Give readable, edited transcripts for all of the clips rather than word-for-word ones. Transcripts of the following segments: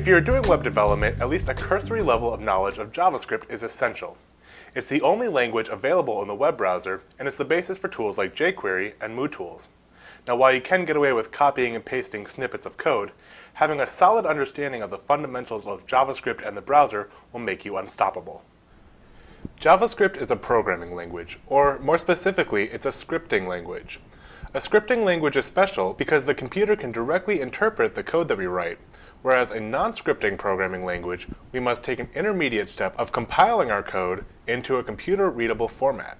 you're doing web development, at least a cursory level of knowledge of JavaScript is essential. It's the only language available in the web browser, and it's the basis for tools like jQuery and MooTools. Now, while you can get away with copying and pasting snippets of code, having a solid understanding of the fundamentals of JavaScript and the browser will make you unstoppable. JavaScript is a programming language, or more specifically, it's a scripting language. A scripting language is special because the computer can directly interpret the code that we write, whereas a non-scripting programming language, we must take an intermediate step of compiling our code into a computer-readable format.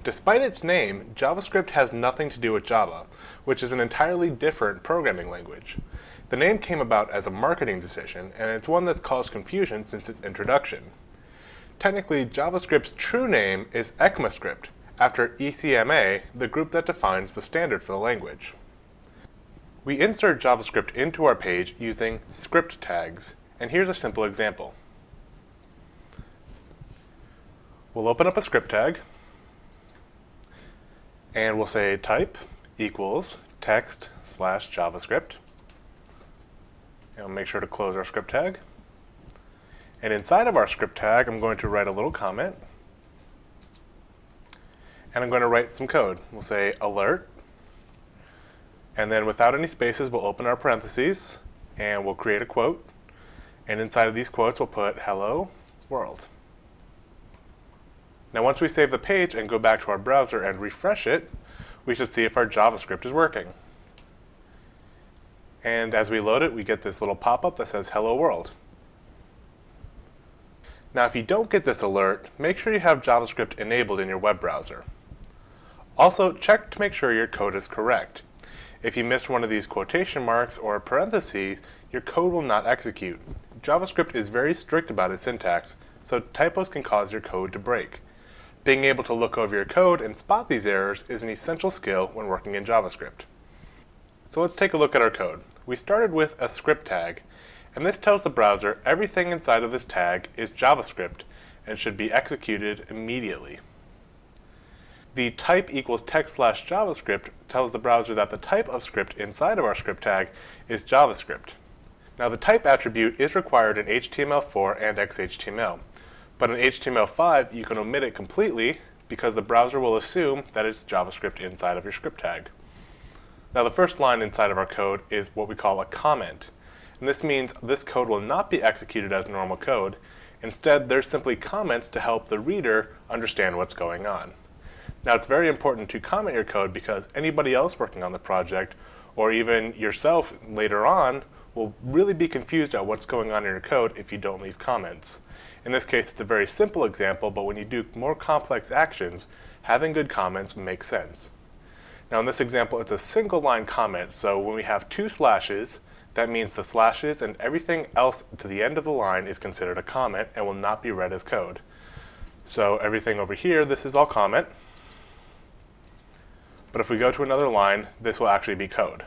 Despite its name, JavaScript has nothing to do with Java, which is an entirely different programming language. The name came about as a marketing decision, and it's one that's caused confusion since its introduction. Technically, JavaScript's true name is ECMAScript, after ECMA, the group that defines the standard for the language. We insert JavaScript into our page using script tags, and here's a simple example. We'll open up a script tag, and we'll say type equals text/JavaScript, and we'll make sure to close our script tag. And inside of our script tag, I'm going to write a little comment, and I'm going to write some code. We'll say alert, and then without any spaces, we'll open our parentheses, and we'll create a quote, and inside of these quotes, we'll put hello world. Now, once we save the page and go back to our browser and refresh it, we should see if our JavaScript is working. And as we load it, we get this little pop-up that says hello world. Now, if you don't get this alert, make sure you have JavaScript enabled in your web browser. Also, check to make sure your code is correct. If you miss one of these quotation marks or parentheses, your code will not execute. JavaScript is very strict about its syntax, so typos can cause your code to break. Being able to look over your code and spot these errors is an essential skill when working in JavaScript. So let's take a look at our code. We started with a script tag, and this tells the browser everything inside of this tag is JavaScript and should be executed immediately. The type equals text/JavaScript tells the browser that the type of script inside of our script tag is JavaScript. Now, the type attribute is required in HTML4 and XHTML, but in HTML5 you can omit it completely because the browser will assume that it's JavaScript inside of your script tag. Now, the first line inside of our code is what we call a comment, and this means this code will not be executed as normal code. Instead, there's simply comments to help the reader understand what's going on. Now, it's very important to comment your code because anybody else working on the project, or even yourself later on, will really be confused at what's going on in your code if you don't leave comments. In this case, it's a very simple example, but when you do more complex actions, having good comments makes sense. Now, in this example, it's a single line comment, so when we have two slashes, that means the slashes and everything else to the end of the line is considered a comment and will not be read as code. So everything over here, this is all comment. But if we go to another line, this will actually be code.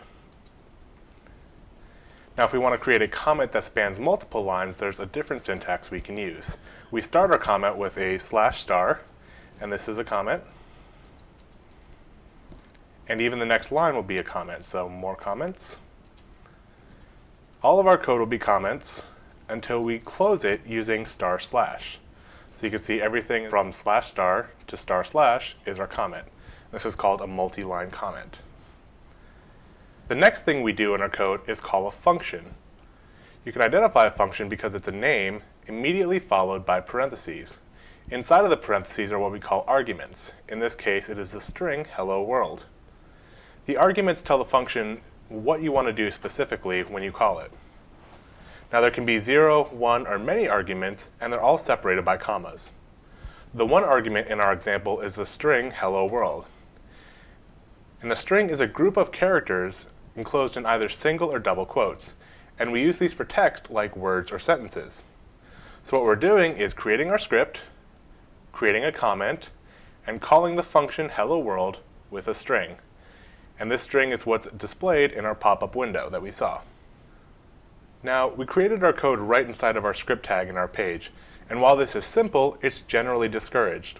Now, if we want to create a comment that spans multiple lines, there's a different syntax we can use. We start our comment with a /*, and this is a comment. And even the next line will be a comment, so more comments. All of our code will be comments until we close it using */. So you can see everything from /* to * is our comment. This is called a multi-line comment. The next thing we do in our code is call a function. You can identify a function because it's a name immediately followed by parentheses. Inside of the parentheses are what we call arguments. In this case, it is the string hello world. The arguments tell the function what you want to do specifically when you call it. Now, there can be 0, 1, or many arguments, and they're all separated by commas. The one argument in our example is the string hello world. And a string is a group of characters enclosed in either single or double quotes, and we use these for text like words or sentences. So what we're doing is creating our script, creating a comment, and calling the function hello world with a string. And this string is what's displayed in our pop-up window that we saw. Now, we created our code right inside of our script tag in our page, and while this is simple, it's generally discouraged.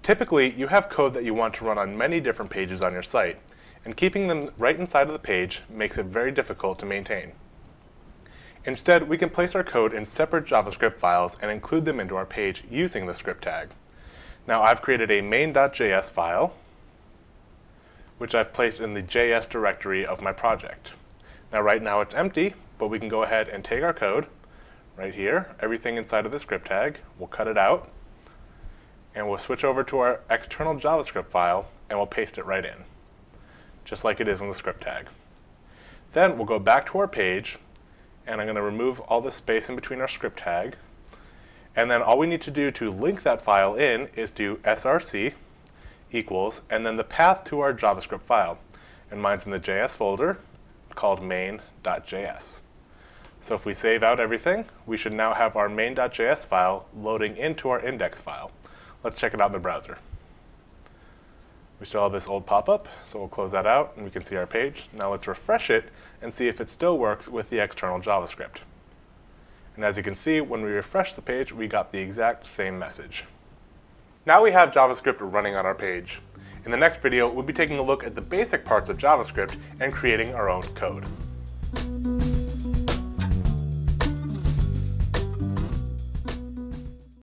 Typically, you have code that you want to run on many different pages on your site, and keeping them right inside of the page makes it very difficult to maintain. Instead, we can place our code in separate JavaScript files and include them into our page using the script tag. Now I've created a main.js file, which I've placed in the JS directory of my project. Now right now it's empty, but we can go ahead and take our code right here, everything inside of the script tag, we'll cut it out, and we'll switch over to our external JavaScript file and we'll paste it right in, just like it is in the script tag. Then we'll go back to our page, and I'm going to remove all the space in between our script tag, and then all we need to do to link that file in is do src equals, and then the path to our JavaScript file. And mine's in the JS folder called main.js. So if we save out everything, we should now have our main.js file loading into our index file. Let's check it out in the browser. We still have this old pop-up, so we'll close that out and we can see our page. Now let's refresh it and see if it still works with the external JavaScript. And as you can see, when we refresh the page, we got the exact same message. Now we have JavaScript running on our page. In the next video, we'll be taking a look at the basic parts of JavaScript and creating our own code.